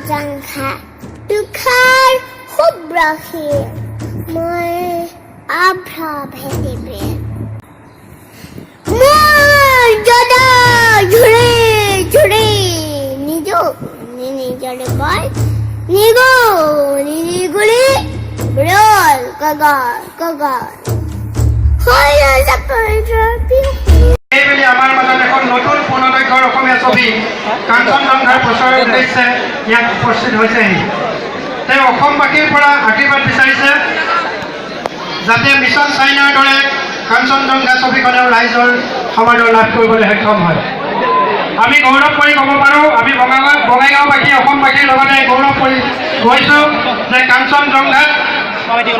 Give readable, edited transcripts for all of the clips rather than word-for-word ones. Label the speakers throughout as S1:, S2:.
S1: জংঘা দুখাৰ শুভ্ৰশী মই আভ্ৰা ভেটিবে মোৰ জদা ঝুৰে ঝুৰে নিজৰে বল নিগো নিগুলি ব্ৰল কগাৰ হয়
S2: এইবেলি আমাৰ মাজত এখন নতুন পূৰ্ণদৈৰ্ঘ্যৰ অসমীয়া ছবি কাঞ্চনজংঘাৰ প্ৰচাৰৰ উদ্দেশ্যে ইয়াত উপস্থিত হৈছেহি। তেওঁ অসমবাসীৰ পৰা আশীৰ্বাদ বিচাৰিছে যাতে মিছন চাইনাৰ দৰে কাঞ্চনজংঘা ছবিখনেও ৰাইজৰ সমাদৰ লাভ কৰিবলৈ সক্ষম হয়। আমি গৌৰৱ কৰি ক'ব পাৰোঁ, আমি বঙাইগাঁওবাসী অসমবাসীৰ লগতে গৌৰৱ কৰি কৈছোঁ যে কাঞ্চনজংঘাত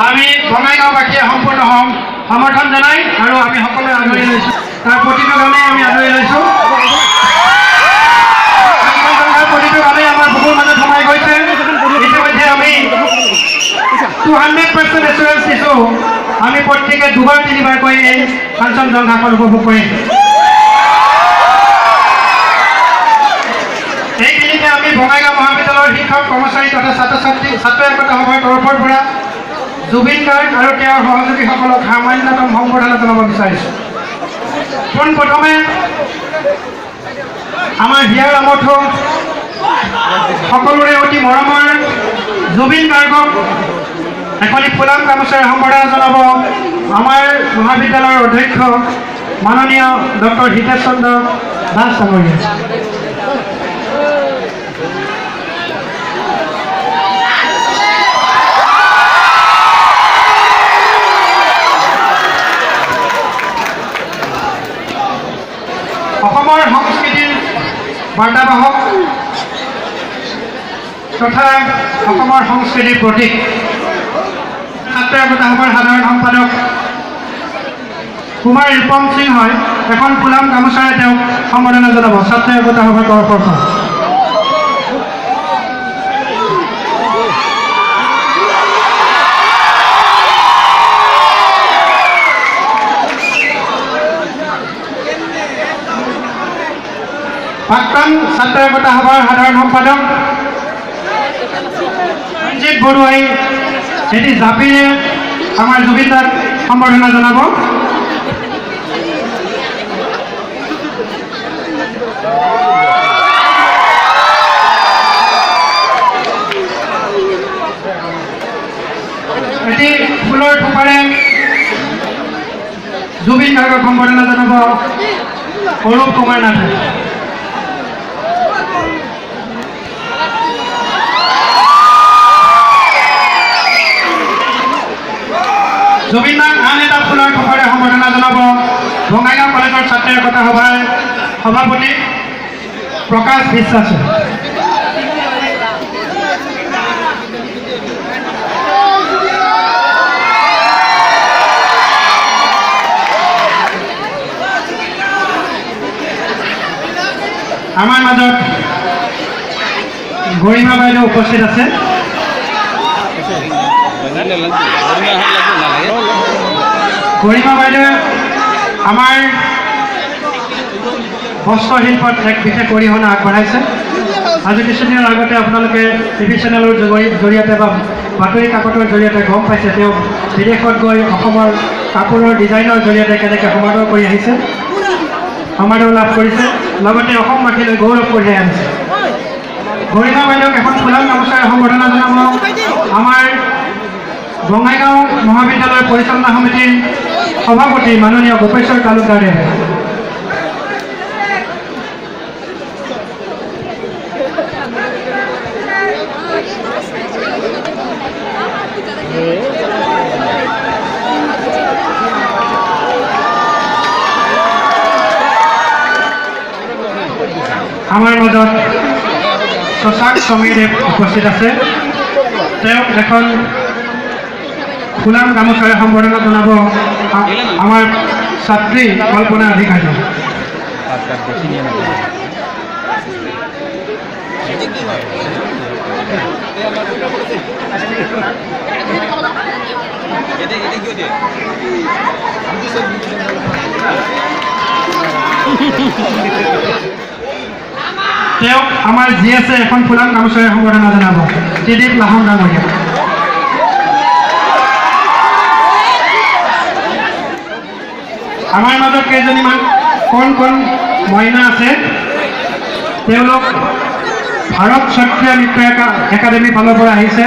S2: আমি বঙাইগাঁওবাসীয়ে সম্পূৰ্ণ সমৰ্থন জনাই আৰু আমি সকলোৱে আদৰি লৈছোঁ। তাৰ প্ৰতিটো গানেই আমি আদৰি লৈছোঁ। কাঞ্চনজংঘাৰ প্ৰতিটো গানেই আমাৰ বুকুৰ মাজত সোমাই গৈছে। ইতিমধ্যে আমি 200% এচুৰেঞ্চ দিছোঁ আমি প্ৰত্যেকে দুবাৰ তিনিবাৰকৈ এই কাঞ্চনজংঘাখন উপভোগ কৰিম। এইখিনিতে আমি বঙাইগাঁও মহাবিদ্যালয়ৰ শিক্ষক কৰ্মচাৰী তথা ছাত্ৰ একতা সভাৰ তৰফৰ পৰা জুবিন গাৰ্গ আৰু তেওঁৰ সহযোগীসকলক সামান্যতম সম্বৰ্ধনা জনাব বিচাৰিছোঁ। পোনপ্ৰথমে আমাৰ হিয়াৰ আমঠু সকলোৰে অতি মৰমৰ জুবিন গাৰ্গক এখনি ফুলাম গামোচাৰে সম্বৰ্ধনা জনাব আমাৰ মহাবিদ্যালয়ৰ অধ্যক্ষ মাননীয় ডক্টৰ হিতেশ চন্দ্ৰ দাস ডাঙৰীয়া। অসমৰ সংস্কৃতিৰ বাৰ্তাবাহক তথা অসমৰ সংস্কৃতিৰ প্ৰতীক ছাত্ৰ একতা সভাৰ সাধাৰণ সম্পাদক কুমাৰ ৰিপম সিং হয়। এখন ফুলাম গামোচাৰে তেওঁক সম্বৰ্ধনা জনাব ছাত্ৰ একতা সভাৰ তৰফৰ পৰা। প্ৰাক্তন ছাত্ৰ একতা সভাৰ সাধাৰণ সম্পাদক ৰঞ্জিত বৰুৱাই এটি জাপিৰে আমাৰ জুবিন দাক সম্বৰ্ধনা জনাব। এটি ফুলৰ থোপাৰে জুবিন গাৰ্গক সম্বৰ্ধনা জনাব অৰূপ কুমাৰ নাথে। জুবিন দাক আন এটা ফুলৰ থোপাৰে সম্বৰ্ধনা জনাব বঙাইগাঁও কলেজৰ ছাত্ৰ একতা সভাৰ সভাপতি প্ৰকাশ বিশ্বাসে। আমাৰ মাজত গৰিমা বাইদেউ উপস্থিত আছে। গৰিমা বাইদেৱে আমাৰ বস্ত্ৰশিল্পত এক বিশেষ অৰিহণা আগবঢ়াইছে। আজি কিছুদিনৰ আগতে আপোনালোকে টিভি চেনেলৰ জৰিয়তে বা বাতৰি কাকতৰ জৰিয়তে গম পাইছে তেওঁ বিদেশত গৈ অসমৰ কাপোৰৰ ডিজাইনৰ জৰিয়তে কেনেকৈ সমাদৰ কৰি আহিছে, সমাদৰ লাভ কৰিছে, লগতে অসমবাসীলৈ গৌৰৱ কঢ়িয়াই আনিছে। গৰিমা বাইদেউক এখন ফুলাম গামোচাৰে সম্বৰ্ধনা জনাব আমাৰ বঙাইগাঁও মহাবিদ্যালয় পৰিচালনা সমিতিৰ সভাপতি মাননীয় গোপেশ্বৰ তালুকদাৰদেৱে। আমাৰ মাজত শশাংক সমীৰদেৱ উপস্থিত আছে। তেওঁক এখন ফুলাম গামোচাৰে সম্বৰ্ধনা জনাব আমাৰ ছাত্ৰী কল্পনা অধিকাৰী। তেওঁক আমাৰ GS এখন ফুলাম গামোচাৰে সম্বৰ্ধনা জনাব ত্ৰিদীপ লাহন ডাঙৰীয়া। আমাৰ মাজত কেইজনীমান কোন মইনা আছে, তেওঁলোক ভাৰত সক্ৰিয় নৃত্য একাডেমীৰ ফালৰ পৰা আহিছে।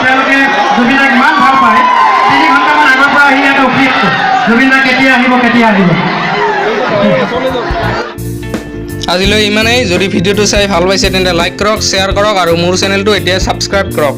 S2: তেওঁলোকে জুবিনক ইমান ভাল পায়, 3 ঘণ্টামান আগৰ পৰা আহি ইয়াত ৰখি আছে, জুবিন দা কেতিয়া আহিব।
S3: আজিলৈ ইমানেই। যদি ভিডিঅ'টো চাই ভাল পাইছে তেন্তে লাইক কৰক, শ্বেয়াৰ কৰক আৰু মোৰ চেনেলটো এতিয়া ছাবস্ক্ৰাইব কৰক।